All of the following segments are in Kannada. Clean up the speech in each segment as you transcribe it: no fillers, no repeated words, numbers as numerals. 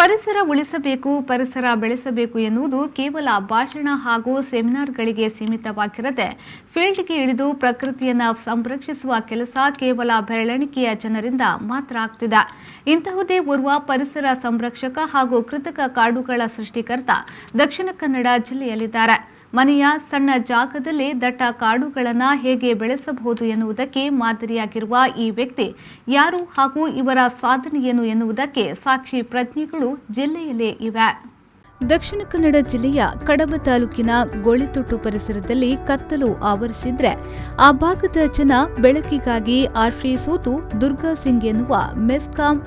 ಪರಿಸರ ಉಳಿಸಬೇಕು, ಪರಿಸರ ಬೆಳೆಸಬೇಕು ಎನ್ನುವುದು ಕೇವಲ ಭಾಷಣ ಹಾಗೂ ಸೆಮಿನಾರ್ಗಳಿಗೆ ಸೀಮಿತವಾಗಿರದೆ ಫೀಲ್ಡ್ಗೆ ಇಳಿದು ಪ್ರಕೃತಿಯನ್ನು ಸಂರಕ್ಷಿಸುವ ಕೆಲಸ ಕೇವಲ ಬೆರಳೆಣಿಕೆಯ ಜನರಿಂದ ಮಾತ್ರ ಆಗ್ತಿದೆ. ಇಂತಹುದೇ ಓರ್ವ ಪರಿಸರ ಸಂರಕ್ಷಕ ಹಾಗೂ ಕೃತಕ ಕಾಡುಗಳ ಸೃಷ್ಟಿಕರ್ತ ದಕ್ಷಿಣ ಕನ್ನಡ ಜಿಲ್ಲೆಯಲ್ಲಿದ್ದಾರೆ. ಮನೆಯ ಸಣ್ಣ ಜಾಗದಲ್ಲಿ ದಟ್ಟ ಕಾಡುಗಳನ್ನು ಹೇಗೆ ಬೆಳೆಸಬಹುದು ಎನ್ನುವುದಕ್ಕೆ ಮಾದರಿಯಾಗಿರುವ ಈ ವ್ಯಕ್ತಿ ಯಾರು ಹಾಗೂ ಇವರ ಸಾಧನೆಯೇನು ಎನ್ನುವುದಕ್ಕೆ ಸಾಕ್ಷಿ ಪ್ರಜ್ಞೆಗಳು ಜಿಲ್ಲೆಯಲ್ಲೇ ಇವೆ. ದಕ್ಷಿಣ ಕನ್ನಡ ಜಿಲ್ಲೆಯ ಕಡಬ ತಾಲೂಕಿನ ಗೋಳಿತೊಟ್ಟು ಪರಿಸರದಲ್ಲಿ ಕತ್ತಲು ಆವರಿಸಿದ್ರೆ ಆ ಭಾಗದ ಜನ ಬೆಳಕಿಗಾಗಿ ಆಶ್ರಯಿಸುವುದು ದುರ್ಗಾ ಸಿಂಗ್ ಎನ್ನುವ ಮೆಸ್ಕಾಂ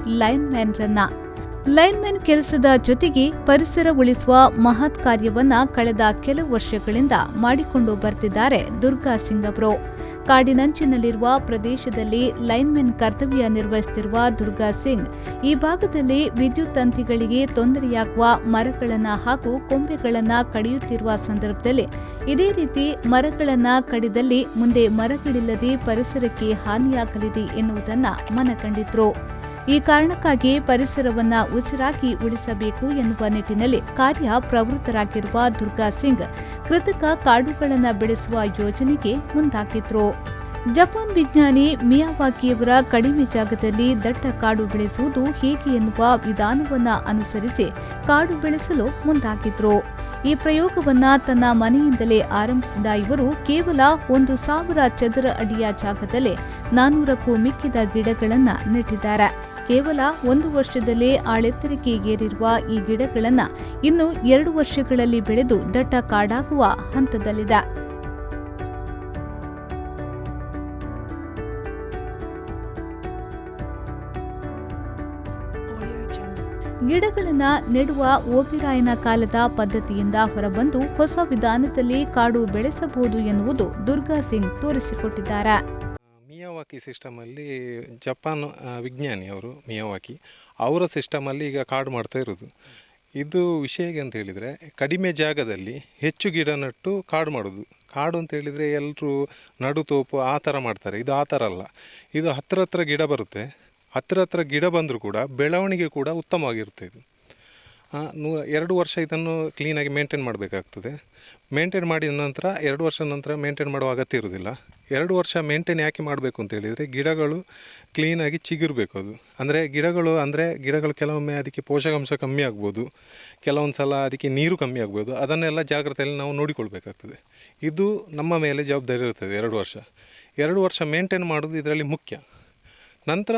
ಲೈನ್ಮ್ಯಾನ್ ಕೆಲಸದ ಜೊತೆಗೆ ಪರಿಸರ ಉಳಿಸುವ ಮಹತ್ ಕಾರ್ಯವನ್ನ ಕಳೆದ ಕೆಲವು ವರ್ಷಗಳಿಂದ ಮಾಡಿಕೊಂಡು ಬರ್ತಿದ್ದಾರೆ ದುರ್ಗಾ ಸಿಂಗ್ ಅವರು. ಕಾಡಿನಂಚಿನಲ್ಲಿರುವ ಪ್ರದೇಶದಲ್ಲಿ ಲೈನ್ಮ್ಯಾನ್ ಕರ್ತವ್ಯ ನಿರ್ವಹಿಸುತ್ತಿರುವ ದುರ್ಗಾ ಸಿಂಗ್ ಈ ಭಾಗದಲ್ಲಿ ವಿದ್ಯುತ್ ತಂತಿಗಳಿಗೆ ತೊಂದರೆಯಾಗುವ ಮರಗಳನ್ನು ಹಾಗೂ ಕೊಂಬೆಗಳನ್ನು ಕಡಿಯುತ್ತಿರುವ ಸಂದರ್ಭದಲ್ಲಿ ಇದೇ ರೀತಿ ಮರಗಳನ್ನು ಕಡಿದಲ್ಲಿ ಮುಂದೆ ಮರಗಳಿಲ್ಲದೆ ಪರಿಸರಕ್ಕೆ ಹಾನಿಯಾಗಲಿದೆ ಎನ್ನುವುದನ್ನು ಮನಗಂಡಿದ್ರು. ಈ ಕಾರಣಕ್ಕಾಗಿ ಪರಿಸರವನ್ನ ಉಸಿರಾಗಿ ಉಳಿಸಬೇಕು ಎನ್ನುವ ನಿಟ್ಟಿನಲ್ಲಿ ಕಾರ್ಯಪ್ರವೃತ್ತರಾಗಿರುವ ದುರ್ಗಾ ಸಿಂಗ್ ಕೃತಕ ಕಾಡುಗಳನ್ನು ಬೆಳೆಸುವ ಯೋಜನೆಗೆ ಮುಂದಾಗಿದ್ರು. ಜಪಾನ್ ವಿಜ್ಞಾನಿ ಮಿಯಾವಾಕಿಯವರ ಕಡಿಮೆ ಜಾಗದಲ್ಲಿ ದಟ್ಟ ಕಾಡು ಬೆಳೆಸುವುದು ಹೇಗೆ ಎನ್ನುವ ವಿಧಾನವನ್ನ ಅನುಸರಿಸಿ ಕಾಡು ಬೆಳೆಸಲು ಮುಂದಾಗಿದ್ರು. ಈ ಪ್ರಯೋಗವನ್ನ ತನ್ನ ಮನೆಯಿಂದಲೇ ಆರಂಭಿಸಿದ ಇವರು ಕೇವಲ 1,000 ಚದರ ಅಡಿಯ ಜಾಗದಲ್ಲಿ 400ಕ್ಕೂ ಮಿಕ್ಕಿದ ಗಿಡಗಳನ್ನು ನೆಟ್ಟಿದ್ದಾರೆ. ಕೇವಲ 1 ವರ್ಷದಲ್ಲೇ ಆಳೆತ್ತರಕ್ಕೆ ಏರಿರುವ ಈ ಗಿಡಗಳನ್ನು ಇನ್ನು 2 ವರ್ಷಗಳಲ್ಲಿ ಬೆಳೆದು ದಟ್ಟ ಕಾಡಾಗುವ ಹಂತದಲ್ಲಿದೆ. ಗಿಡಗಳನ್ನು ನೆಡುವ ಓಬಿರಾಯನ ಕಾಲದ ಪದ್ಧತಿಯಿಂದ ಹೊರಬಂದು ಹೊಸ ವಿಧಾನದಲ್ಲಿ ಕಾಡು ಬೆಳೆಸಬಹುದು ಎನ್ನುವುದು ದುರ್ಗಾ ಸಿಂಗ್ ತೋರಿಸಿಕೊಟ್ಟಿದ್ದಾರೆ. ಮಿಯಾವಾಕಿ ಸಿಸ್ಟಮಲ್ಲಿ ಜಪಾನ್ ವಿಜ್ಞಾನಿ ಅವರು ಮಿಯಾವಾಕಿ ಅವರ ಸಿಸ್ಟಮಲ್ಲಿ ಈಗ ಕಾಡು ಮಾಡ್ತಾ ಇರೋದು. ಇದು ವಿಷಯ ಅಂತ ಹೇಳಿದರೆ ಕಡಿಮೆ ಜಾಗದಲ್ಲಿ ಹೆಚ್ಚು ಗಿಡ ನೆಟ್ಟು ಕಾಡು ಮಾಡೋದು. ಕಾಡು ಅಂತ ಹೇಳಿದರೆ ಎಲ್ಲರೂ ನಡುತೋಪು ಆ ಥರ ಮಾಡ್ತಾರೆ. ಇದು ಆ ಥರ ಅಲ್ಲ. ಇದು ಹತ್ತಿರ ಗಿಡ ಬರುತ್ತೆ. ಹತ್ತಿರ ಗಿಡ ಬಂದರೂ ಕೂಡ ಬೆಳವಣಿಗೆ ಕೂಡ ಉತ್ತಮವಾಗಿರುತ್ತೆ. ಇದು 2 ವರ್ಷ ಇದನ್ನು ಕ್ಲೀನಾಗಿ ಮೇಂಟೈನ್ ಮಾಡಬೇಕಾಗ್ತದೆ. ಮೇಂಟೈನ್ ಮಾಡಿದ ನಂತರ 2 ವರ್ಷ ನಂತರ ಮೇಂಟೈನ್ ಮಾಡುವ ಅಗತ್ಯ ಇರೋದಿಲ್ಲ. 2 ವರ್ಷ ಮೇಂಟೈನ್ ಯಾಕೆ ಮಾಡಬೇಕು ಅಂತ ಹೇಳಿದರೆ ಗಿಡಗಳು ಕ್ಲೀನಾಗಿ ಚಿಗುರಬೇಕು. ಅದು ಅಂದರೆ ಗಿಡಗಳು ಕೆಲವೊಮ್ಮೆ ಅದಕ್ಕೆ ಪೋಷಕಾಂಶ ಕಮ್ಮಿ ಆಗ್ಬೋದು, ಕೆಲವೊಂದು ಸಲ ಅದಕ್ಕೆ ನೀರು ಕಮ್ಮಿ ಆಗ್ಬೋದು. ಅದನ್ನೆಲ್ಲ ಜಾಗ್ರತೆಯಲ್ಲಿ ನಾವು ನೋಡಿಕೊಳ್ಬೇಕಾಗ್ತದೆ. ಇದು ನಮ್ಮ ಮೇಲೆ ಜವಾಬ್ದಾರಿ ಇರ್ತದೆ. 2 ವರ್ಷ ಮೇಂಟೈನ್ ಮಾಡೋದು ಇದರಲ್ಲಿ ಮುಖ್ಯ. ನಂತರ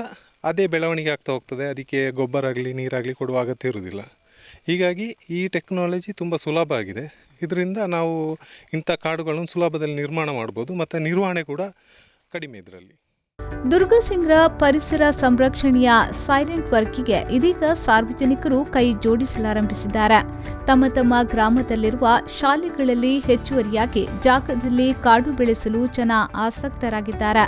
ಅದೇ ಬೆಳವಣಿಗೆ ಆಗ್ತಾ ಹೋಗ್ತದೆ. ಅದಕ್ಕೆ ಗೊಬ್ಬರ ಆಗಲಿ ನೀರಾಗಲಿ ಕೊಡುವ ಅಗತ್ಯ ಇರುವುದಿಲ್ಲ. ಹೀಗಾಗಿ ಈ ಟೆಕ್ನಾಲಜಿ ತುಂಬ ಸುಲಭ ಆಗಿದೆ. ಇದರಿಂದ ನಾವು ಇಂಥ ಕಾಡುಗಳನ್ನು ಸುಲಭದಲ್ಲಿ ನಿರ್ಮಾಣ ಮಾಡ್ಬೋದು ಮತ್ತು ನಿರ್ವಹಣೆ ಕೂಡ ಕಡಿಮೆ ಇದರಲ್ಲಿ. ದುರ್ಗಾ ಸಿಂಗ್ರ ಪರಿಸರ ಸಂರಕ್ಷಣೆಯ ಸೈಲೆಂಟ್ ವರ್ಕಿಗೆ ಇದೀಗ ಸಾರ್ವಜನಿಕರು ಕೈ ಜೋಡಿಸಲಾರಂಭಿಸಿದ್ದಾರೆ. ತಮ್ಮ ಗ್ರಾಮದಲ್ಲಿರುವ ಶಾಲೆಗಳಲ್ಲಿ ಹೆಚ್ಚುವರಿಯಾಗಿ ಜಾಗದಲ್ಲಿ ಕಾಡು ಬೆಳೆಸಲು ಜನ ಆಸಕ್ತರಾಗಿದ್ದಾರೆ.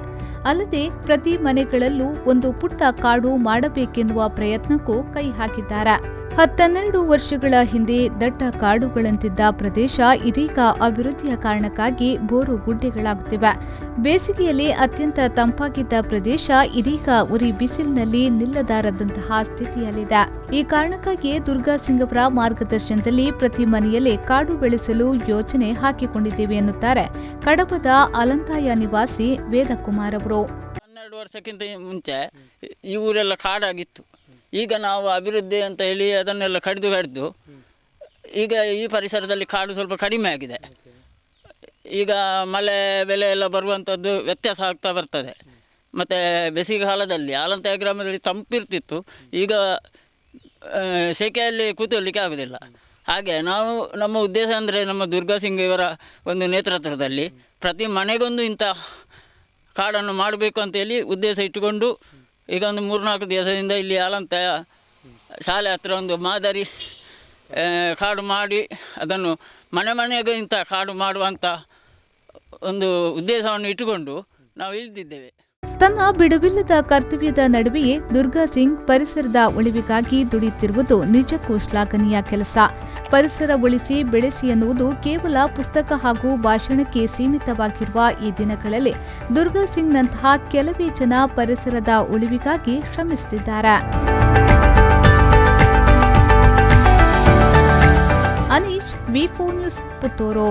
ಅಲ್ಲದೆ ಪ್ರತಿ ಮನೆಗಳಲ್ಲೂ ಒಂದು ಪುಟ್ಟ ಕಾಡು ಮಾಡಬೇಕೆನ್ನುವ ಪ್ರಯತ್ನಕ್ಕೂ ಕೈ ಹಾಕಿದ್ದಾರೆ. 12 ವರ್ಷಗಳ ಹಿಂದೆ ದಟ್ಟ ಕಾಡುಗಳಂತಿದ್ದ ಪ್ರದೇಶ ಇದೀಗ ಅಭಿವೃದ್ಧಿಯ ಕಾರಣಕ್ಕಾಗಿ ಬೋರು ಗುಡ್ಡೆಗಳಾಗುತ್ತಿವೆ. ಬೇಸಿಗೆಯಲ್ಲಿ ಅತ್ಯಂತ ತಂಪಾಗಿದ್ದ ಪ್ರದೇಶ ಇದೀಗ ಉರಿ ಬಿಸಿಲಿನಲ್ಲಿ ನಿಲ್ಲದಾರದಂತಹ ಸ್ಥಿತಿಯಲ್ಲಿದೆ. ಈ ಕಾರಣಕ್ಕಾಗಿ ದುರ್ಗಾ ಸಿಂಗ್ ಅವರ ಮಾರ್ಗದರ್ಶನದಲ್ಲಿ ಪ್ರತಿ ಮನೆಯಲ್ಲೇ ಕಾಡು ಬೆಳೆಸಲು ಯೋಜನೆ ಹಾಕಿಕೊಂಡಿದ್ದೇವೆ ಎನ್ನುತ್ತಾರೆ ಕಡಬದ ಅಲಂತಾಯ ನಿವಾಸಿ ವೇದಕುಮಾರ್ ಅವರು. 12 ವರ್ಷಕ್ಕಿಂತ ಮುಂಚೆ ಈ ಊರೆಲ್ಲ ಕಾಡಾಗಿತ್ತು. ಈಗ ನಾವು ಅಭಿವೃದ್ಧಿ ಅಂತ ಹೇಳಿ ಅದನ್ನೆಲ್ಲ ಕಡಿದು ಈಗ ಈ ಪರಿಸರದಲ್ಲಿ ಕಾಡು ಸ್ವಲ್ಪ ಕಡಿಮೆ ಆಗಿದೆ. ಈಗ ಮಳೆ ಬೆಳೆ ಎಲ್ಲ ಬರುವಂಥದ್ದು ವ್ಯತ್ಯಾಸ ಆಗ್ತಾ ಬರ್ತದೆ. ಮತ್ತು ಬೇಸಿಗೆ ಕಾಲದಲ್ಲಿ ಆಲಂತಾಯ ಗ್ರಾಮದಲ್ಲಿ ತಂಪಿರ್ತಿತ್ತು. ಈಗ ಸೆಕೆಯಲ್ಲಿ ಕೂತ್ಕೊಳ್ಳಿಕ್ಕೆ ಆಗೋದಿಲ್ಲ. ಹಾಗೆ ನಾವು ನಮ್ಮ ಉದ್ದೇಶ ಅಂದರೆ ನಮ್ಮ ದುರ್ಗಾ ಸಿಂಗ್ ಇವರ ಒಂದು ನೇತೃತ್ವದಲ್ಲಿ ಪ್ರತಿ ಮನೆಗೊಂದು ಇಂಥ ಕಾಡನ್ನು ಮಾಡಬೇಕು ಅಂತೇಳಿ ಉದ್ದೇಶ ಇಟ್ಟುಕೊಂಡು ಈಗ ಒಂದು 3-4 ದಿವಸದಿಂದ ಇಲ್ಲಿ ಆಲಂತಾಯ ಶಾಲೆ ಹತ್ತಿರ ಒಂದು ಮಾದರಿ ಕಾಡು ಮಾಡಿ ಅದನ್ನು ಮನೆಗೆ ಇಂಥ ಕಾಡು ಮಾಡುವಂಥ ಒಂದು ಉದ್ದೇಶವನ್ನು ಇಟ್ಟುಕೊಂಡು ನಾವು ಇಳಿದಿದ್ದೇವೆ. ತನ್ನ ಬಿಡುವಿಲ್ಲದ ಕರ್ತವ್ಯದ ನಡುವೆಯೇ ದುರ್ಗಾ ಸಿಂಗ್ ಪರಿಸರದ ಉಳಿವಿಗಾಗಿ ದುಡಿಯುತ್ತಿರುವುದು ನಿಜಕ್ಕೂ ಶ್ಲಾಘನೀಯ ಕೆಲಸ. ಪರಿಸರ ಉಳಿಸಿ ಬೆಳೆಸಿ ಎನ್ನುವುದು ಕೇವಲ ಪುಸ್ತಕ ಹಾಗೂ ಭಾಷಣಕ್ಕೆ ಸೀಮಿತವಾಗಿರುವ ಈ ದಿನಗಳಲ್ಲಿ ದುರ್ಗಾ ಸಿಂಗ್ನಂತಹ ಕೆಲವೇ ಜನ ಪರಿಸರದ ಉಳಿವಿಗಾಗಿ ಶ್ರಮಿಸುತ್ತಿದ್ದಾರೆ. ಅನೀಶ್, ವಿ4 ನ್ಯೂಸ್, ಪುತ್ತೂರು.